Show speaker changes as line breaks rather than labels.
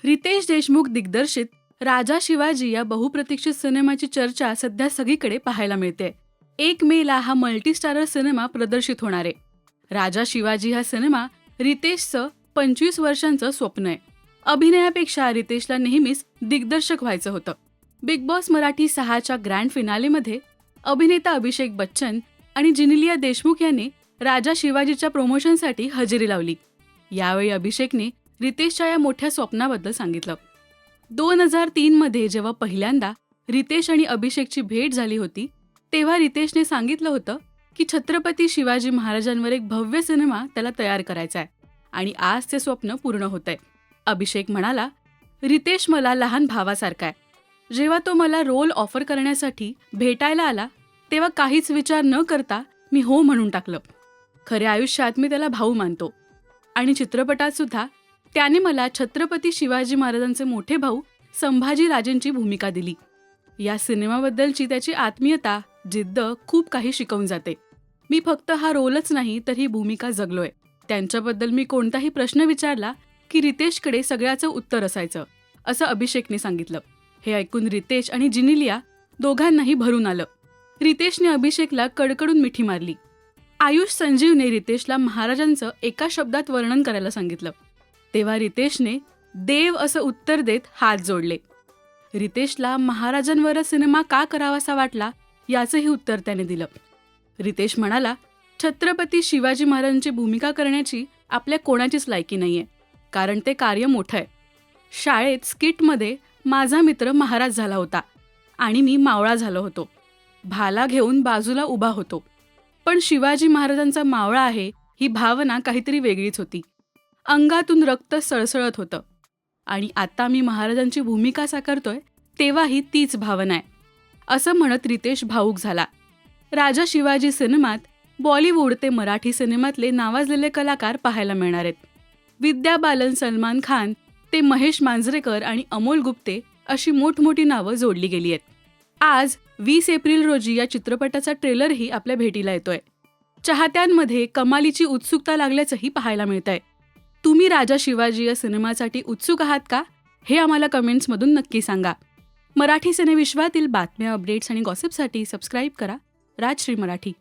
रितेश देशमुख दिग्दर्शित राजा शिवाजी या बहुप्रतीक्षित सिनेमाची चर्चा सध्या सगळीकडे पाहायला मिळते. 1 मेला हा मल्टीस्टारर सिनेमा प्रदर्शित होणार आहे. राजा शिवाजी हा सिनेमा रितेशचं 25 वर्षांचं स्वप्न आहे. अभिनयापेक्षा रितेशला नेहमीच दिग्दर्शक व्हायचं होतं. बिग बॉस मराठी 6च्या ग्रँड फिनालेमध्ये अभिनेता अभिषेक बच्चन आणि जिनिलिया देशमुख यांनी राजा शिवाजीच्या प्रमोशनसाठी हजेरी लावली. यावेळी अभिषेकने रितेशच्या या मोठ्या स्वप्नाबद्दल सांगितलं. 2003 मध्ये जेव्हा पहिल्यांदा रितेश आणि अभिषेकची भेट झाली होती, तेव्हा रितेशने सांगितलं होतं की छत्रपती शिवाजी महाराजांवर एक भव्य सिनेमा त्याला तयार करायचा आहे आणि आज ते स्वप्न पूर्ण होतंय. अभिषेक म्हणाला, रितेश मला लहान भावासारखा आहे. जेव्हा तो मला रोल ऑफर करण्यासाठी भेटायला आला तेव्हा काहीच विचार न करता मी हो म्हणून टाकलं. खऱ्या आयुष्यात मी त्याला भाऊ मानतो आणि चित्रपटात सुद्धा त्याने मला छत्रपती शिवाजी महाराजांचे मोठे भाऊ संभाजी राजेंची भूमिका दिली. या सिनेमाबद्दलची त्याची आत्मीयता, जिद्द खूप काही शिकवून जाते. मी फक्त हा रोलच नाही तर ही भूमिका जगलोय. त्यांच्याबद्दल मी कोणताही प्रश्न विचारला की रितेशकडे सगळ्याचं उत्तर असायचं, असं अभिषेकने सांगितलं. हे ऐकून रितेश आणि जिनिलिया दोघांनाही भरून आलं. रितेशने अभिषेकला कडकडून मिठी मारली. आयुष संजीवने रितेशला महाराजांचं एका शब्दात वर्णन करायला सांगितलं. तेव्हा रितेशने देव असं उत्तर देत हात जोडले. रितेशला महाराजांवरच सिनेमा का करावासा वाटला याचंही उत्तर त्याने दिलं. रितेश म्हणाला, छत्रपती शिवाजी महाराजांची भूमिका करण्याची आपल्या कोणाचीच लायकी नाहीये, कारण ते कार्य मोठं आहे. शाळेत स्किटमध्ये माझा मित्र महाराज झाला होता आणि मी मावळा झालो होतो. भाला घेऊन बाजूला उभा होतो, पण शिवाजी महाराजांचा मावळा आहे ही भावना काहीतरी वेगळीच होती. अंगातून रक्त सळसळत होतं आणि आता मी महाराजांची भूमिका साकारतोय तेव्हाही तीच भावना आहे, असं म्हणत रितेश भावूक झाला. राजा शिवाजी सिनेमात बॉलिवूड ते मराठी सिनेमातले नावाजलेले कलाकार पाहायला मिळणार आहेत. विद्या बालन, सलमान खान ते महेश मांजरेकर आणि अमोल गुप्ते अशी मोठमोठी नावं जोडली गेली आहेत. आज 20 एप्रिल रोजी या चित्रपटाचा ट्रेलरही आपल्या भेटीला येतोय. चाहत्यांमध्ये कमालीची उत्सुकता लागल्याचंही पाहायला मिळतंय. तुम्ही राजा शिवाजी या सिनेमासाठी उत्सुक आहात का? हे आम्हाला कमेंट्समधून नक्की सांगा. मराठी सिनेविश्वातील बातम्या, अपडेट्स आणि गॉसिपसाठी सबस्क्राईब करा राजश्री मराठी.